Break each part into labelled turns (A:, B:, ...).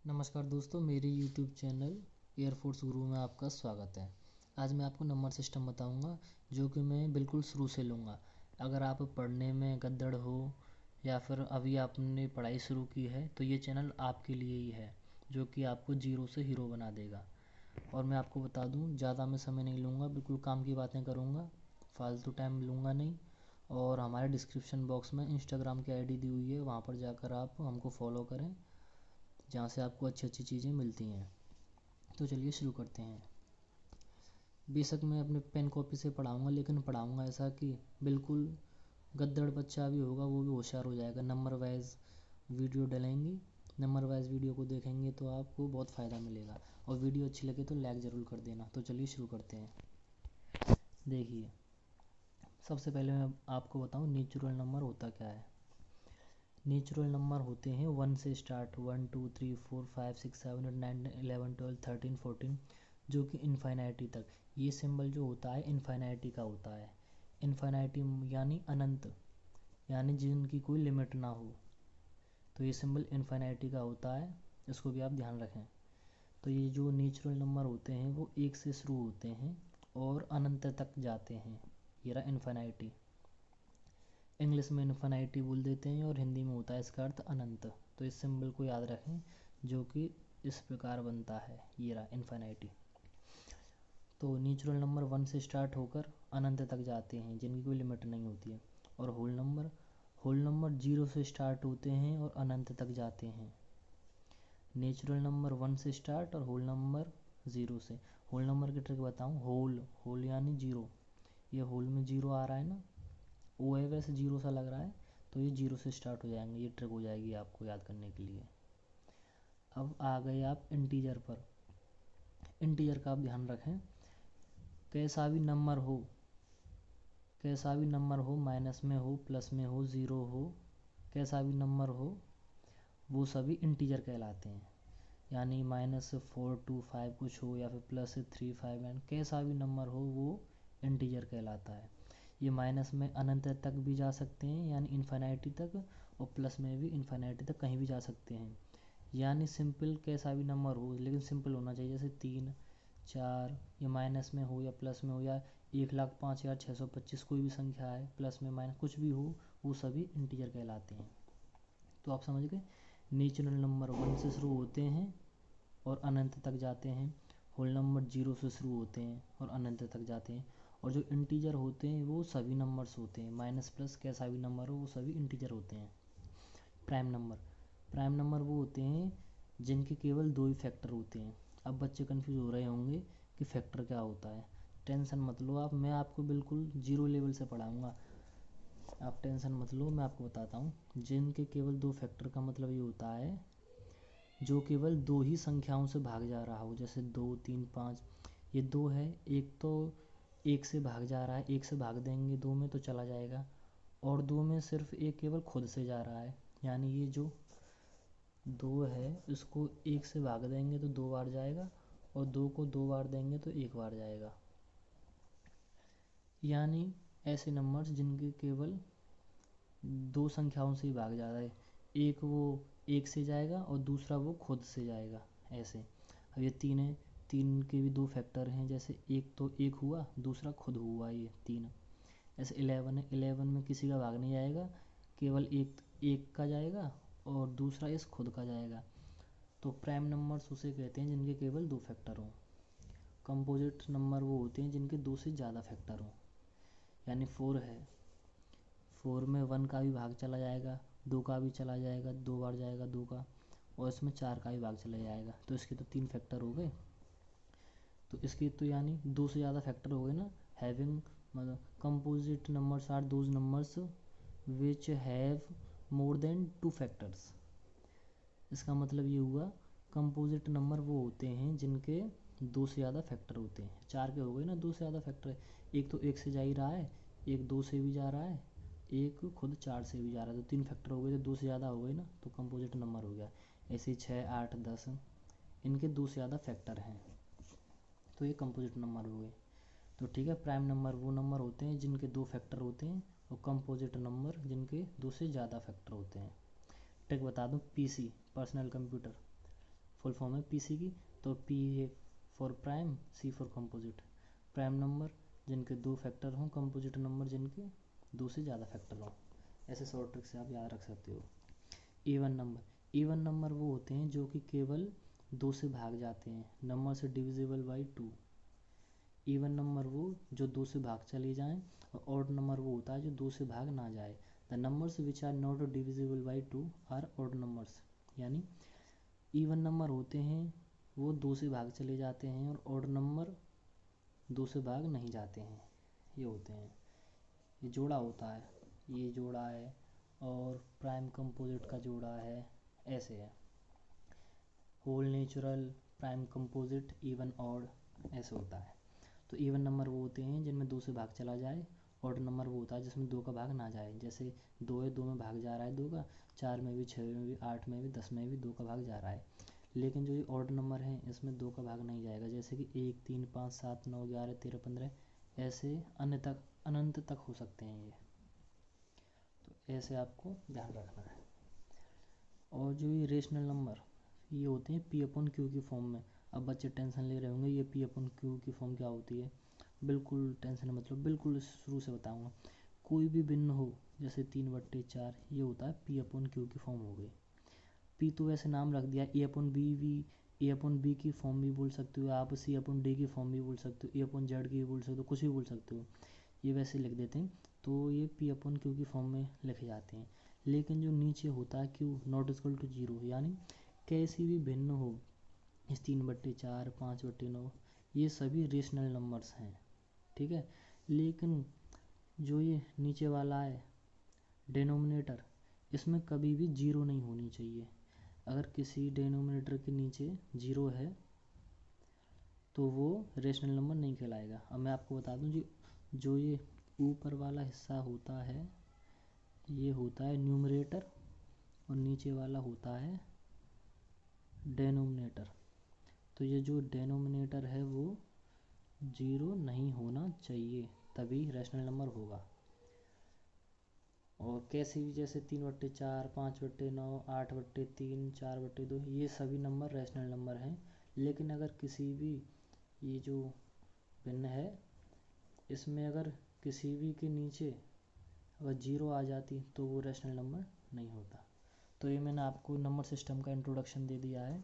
A: नमस्कार दोस्तों, मेरे YouTube चैनल एयरफोर्स गुरु में आपका स्वागत है। आज मैं आपको नंबर सिस्टम बताऊंगा जो कि मैं बिल्कुल शुरू से लूँगा। अगर आप पढ़ने में गद्दड़ हो या फिर अभी आपने पढ़ाई शुरू की है तो ये चैनल आपके लिए ही है, जो कि आपको जीरो से हीरो बना देगा। और मैं आपको बता दूं, ज़्यादा मैं समय नहीं लूँगा, बिल्कुल काम की बातें करूँगा, फालतू टाइम लूँगा नहीं। और हमारे डिस्क्रिप्शन बॉक्स में इंस्टाग्राम की ID दी हुई है, वहाँ पर जाकर आप हमको फॉलो करें, जहाँ से आपको अच्छी अच्छी चीज़ें मिलती हैं। तो चलिए शुरू करते हैं। बेशक मैं अपने पेन कॉपी से पढ़ाऊँगा, लेकिन पढ़ाऊँगा ऐसा कि बिल्कुल गद्दड़ बच्चा भी होगा वो भी होशियार हो जाएगा। नंबर वाइज वीडियो डलेंगी, नंबर वाइज वीडियो को देखेंगे तो आपको बहुत फ़ायदा मिलेगा। और वीडियो अच्छी लगे तो लाइक ज़रूर कर देना। तो चलिए शुरू करते हैं। देखिए, सबसे पहले मैं आपको बताऊँ नेचुरल नंबर होता क्या है। नेचुरल नंबर होते हैं 1 से स्टार्ट, 1 2 3 4 5 6 7 8 9 11 12 13 14, जो कि इन्फाइनाइटी तक। ये सिंबल जो होता है इन्फाइनाइटी का होता है। इन्फाइनाइटी यानी अनंत, यानी जिनकी कोई लिमिट ना हो, तो ये सिंबल इन्फाइनाइटी का होता है। इसको भी आप ध्यान रखें। तो ये जो नेचुरल नंबर होते हैं वो 1 से शुरू होते हैं और अनंत तक जाते हैं। ये रहा इन्फाइनाइटी। इंग्लिश में इन्फिनिटी बोल देते हैं और हिंदी में होता है इसका अर्थ अनंत। तो इस सिंबल को याद रखें, जो कि इस प्रकार बनता है। ये रहा इन्फिनिटी। तो नेचुरल नंबर 1 से स्टार्ट होकर अनंत तक जाते हैं, जिनकी कोई लिमिट नहीं होती है। और होल नंबर 0 से स्टार्ट होते हैं और अनंत तक जाते हैं। नेचुरल नंबर 1 से स्टार्ट और होल नंबर 0 से। होल नंबर की ट्रिक बताऊँ। होल यानी 0। ये होल में 0 आ रहा है ना, ओ है वैसे 0 सा लग रहा है, तो ये 0 से स्टार्ट हो जाएंगे। ये ट्रिक हो जाएगी आपको याद करने के लिए। अब आ गए आप इंटीजर पर। इंटीजर का आप ध्यान रखें, कैसा भी नंबर हो, माइनस में हो, प्लस में हो, ज़ीरो हो, कैसा भी नंबर हो, वो सभी इंटीजर कहलाते हैं। यानी -425 कुछ हो या फिर +359, कैसा भी नंबर हो वो इंटीजर कहलाता है। ये माइनस में अनंत तक भी जा सकते हैं, यानी इन्फिनिटी तक, और प्लस में भी इन्फिनिटी तक कहीं भी जा सकते हैं। यानी सिंपल कैसा भी नंबर हो, लेकिन सिंपल होना चाहिए, जैसे 3 4, ये माइनस में हो या प्लस में हो, या 1,05,625 कोई भी संख्या है, प्लस में माइनस कुछ भी हो, वो सभी इंटीजर कहलाते हैं। तो आप समझ गए, नेचुरल नंबर 1 से शुरू होते हैं और अनंत तक जाते हैं। होल नंबर 0 से शुरू होते हैं और अनंत तक जाते हैं। और जो इंटीजर होते हैं वो सभी नंबर्स होते हैं, माइनस प्लस कैसा भी नंबर हो वो सभी इंटीजर होते हैं। प्राइम नंबर वो होते हैं जिनके केवल 2 ही फैक्टर होते हैं। अब बच्चे कंफ्यूज हो रहे होंगे कि फैक्टर क्या होता है। टेंशन मत लो आप, मैं आपको बिल्कुल जीरो लेवल से पढ़ाऊँगा, आप टेंशन मत लो। मैं आपको बताता हूँ, जिनके केवल 2 फैक्टर का मतलब ये होता है जो केवल 2 ही संख्याओं से भाग जा रहा हो, जैसे 2 3 5। ये 2 है, एक तो 1 से भाग जा रहा है, 1 से भाग देंगे 2 में तो चला जाएगा, और 2 में सिर्फ एक केवल खुद से जा रहा है। यानी ये जो 2 है इसको 1 से भाग देंगे तो 2 बार जाएगा, और 2 को 2 बार देंगे तो 1 बार जाएगा। यानी ऐसे नंबर्स जिनके केवल 2 संख्याओं से ही भाग जा रहा है, एक वो 1 से जाएगा और दूसरा वो खुद से जाएगा, ऐसे। अब ये 3 है, 3 के भी 2 फैक्टर हैं, जैसे एक तो 1 हुआ, दूसरा खुद हुआ, ये 3। ऐसे 11 है, 11 में किसी का भाग नहीं जाएगा, केवल एक का जाएगा और दूसरा इस खुद का जाएगा। तो प्राइम नंबर्स उसे कहते हैं जिनके केवल 2 फैक्टर हों। कंपोजिट नंबर वो होते हैं जिनके 2 से ज़्यादा फैक्टर हों। यानी 4 है, 4 में 1 का भी भाग चला जाएगा, 2 का भी चला जाएगा, 2 बार जाएगा 2 का, और इसमें 4 का भी भाग चला जाएगा, तो इसके तो 3 फैक्टर हो गए। तो इसके तो यानी 2 से ज़्यादा फैक्टर हो गए ना। हैविंग मतलब composite numbers are those numbers which have more than 2 factors. इसका मतलब ये हुआ, कंपोजिट नंबर वो होते हैं जिनके 2 से ज़्यादा फैक्टर होते हैं। 4 के हो गए ना 2 से ज़्यादा फैक्टर है, एक तो 1 से जा ही रहा है, एक 2 से भी जा रहा है, एक खुद 4 से भी जा रहा है, तो 3 फैक्टर हो गए, तो 2 से ज़्यादा हो गए ना, तो कंपोजिट नंबर हो गया। ऐसे 6 8 10 इनके 2 से ज़्यादा फैक्टर हैं, तो ये कंपोजिट नंबर हो गए। तो ठीक है, प्राइम नंबर वो नंबर होते हैं जिनके 2 फैक्टर होते हैं, और कंपोजिट नंबर जिनके 2 से ज़्यादा फैक्टर होते हैं। ट्रिक बता दूं, PC personal computer full form है पीसी की। तो पी है for prime, C for composite. Prime number जिनके 2 फैक्टर हों, कंपोजिट नंबर जिनके 2 से ज़्यादा फैक्टर हों। ऐसे शॉर्ट ट्रिक से आप याद रख सकते हो। इवन नंबर, इवन नंबर वो होते हैं जो कि केवल 2 से भाग जाते हैं, नंबर से डिविजिबल बाई 2। इवन नंबर वो जो 2 से भाग चले जाएं, और ऑड नंबर वो होता है जो 2 से भाग ना जाए। The numbers which are not divisible by 2 are odd numbers. यानी इवन नंबर होते हैं वो 2 से भाग चले जाते हैं, और ऑड नंबर 2 से भाग नहीं जाते हैं, ये होते हैं। ये जोड़ा होता है, ये जोड़ा है, और प्राइम कंपोजिट का जोड़ा है, ऐसे है। Whole natural, prime composite, even odd, ऐसे होता है। तो इवन नंबर वो होते हैं जिनमें 2 से भाग चला जाए, ऑड नंबर वो होता है जिसमें 2 का भाग ना जाए। जैसे 2 है, 2 में भाग जा रहा है 2 का, 4 में भी, 6 में भी, 8 में भी, 10 में भी 2 का भाग जा रहा है। लेकिन जो ये ऑड नंबर है इसमें 2 का भाग नहीं जाएगा, जैसे कि 1, 3, 5, 7, 9, 11, 13, 15, ऐसे अनंत तक हो सकते हैं ये। तो ऐसे आपको ध्यान रखना है। और जो ये रेशनल नंबर ये होते हैं पी अपॉन क्यू की फॉर्म में। अब बच्चे टेंशन ले रहे होंगे ये पी अपॉन क्यू की फॉर्म क्या होती है। बिल्कुल टेंशन मतलब बिल्कुल शुरू से बताऊंगा। कोई भी भिन्न हो, जैसे 3/4, ये होता है पी अपॉन क्यू की फॉर्म हो गई। पी तो वैसे नाम रख दिया, ए अपॉन बी भी, ए अपॉन बी की फॉर्म भी बोल सकते हो आप, सी अपॉन डी की फॉर्म भी बोल सकते हो, ए अपॉन जेड की भी बोल सकते हो, कुछ भी बोल सकते हो। ये वैसे लिख देते हैं, तो ये पी अपॉन क्यू की फॉर्म में लिखे जाते हैं। लेकिन जो नीचे होता है क्यू नॉट इक्वल टू 0, यानी कैसी भी भिन्न हो, इस 3/4, 5/9, ये सभी रेशनल नंबर्स हैं, ठीक है। लेकिन जो ये नीचे वाला है डेनोमिनेटर, इसमें कभी भी 0 नहीं होनी चाहिए। अगर किसी डेनोमिनेटर के नीचे 0 है तो वो रेशनल नंबर नहीं कहलाएगा। अब मैं आपको बता दूं जी, जो ये ऊपर वाला हिस्सा होता है ये होता है न्यूमरेटर, और नीचे वाला होता है डेनोमिनेटर। तो ये जो डेनोमिनेटर है वो 0 नहीं होना चाहिए, तभी रैशनल नंबर होगा। और कैसे भी, जैसे 3/4, 5/9, 8/3, 4/2, ये सभी नंबर रैशनल नंबर हैं। लेकिन अगर किसी भी, ये जो भिन्न है इसमें अगर किसी भी के नीचे अगर 0 आ जाती तो वो रैशनल नंबर नहीं होता। तो ये मैंने आपको नंबर सिस्टम का इंट्रोडक्शन दे दिया है,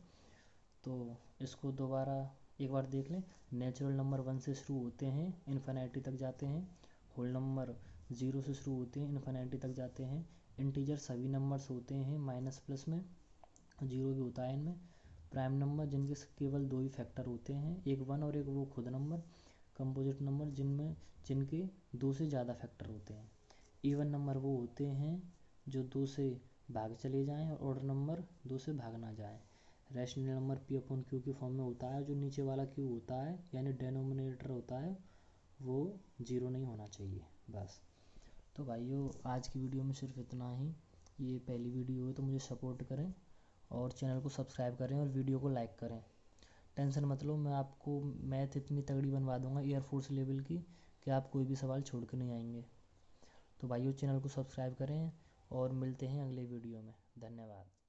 A: तो इसको दोबारा एक बार देख लें। नेचुरल नंबर 1 से शुरू होते हैं, इन्फिनिटी तक जाते हैं। होल नंबर 0 से शुरू होते हैं, इन्फिनिटी तक जाते हैं। इंटीजर सभी नंबर्स होते हैं माइनस प्लस में, 0 भी होता है इनमें। प्राइम नंबर जिनके केवल 2 ही फैक्टर होते हैं, एक 1 और एक वो खुद नंबर। कंपोजिट नंबर जिनके 2 से ज़्यादा फैक्टर होते हैं। इवन नंबर वो होते हैं जो 2 से भाग चले जाएं, और ऑड नंबर 2 से भाग ना जाएं। Rational number P upon Q की फॉर्म में होता है। जो नीचे वाला क्यू होता है यानी डेनोमिनेटर होता है वो 0 नहीं होना चाहिए, बस। तो भाइयों आज की वीडियो में सिर्फ इतना ही। ये पहली वीडियो है तो मुझे सपोर्ट करें और चैनल को सब्सक्राइब करें और वीडियो को लाइक करें। टेंशन मत लो, मैं आपको मैथ इतनी तगड़ी बनवा दूंगा एयरफोर्स लेवल की कि आप कोई भी सवाल छोड़ के नहीं आएंगे। तो भाइयों चैनल को सब्सक्राइब करें और मिलते हैं अगले वीडियो में। धन्यवाद।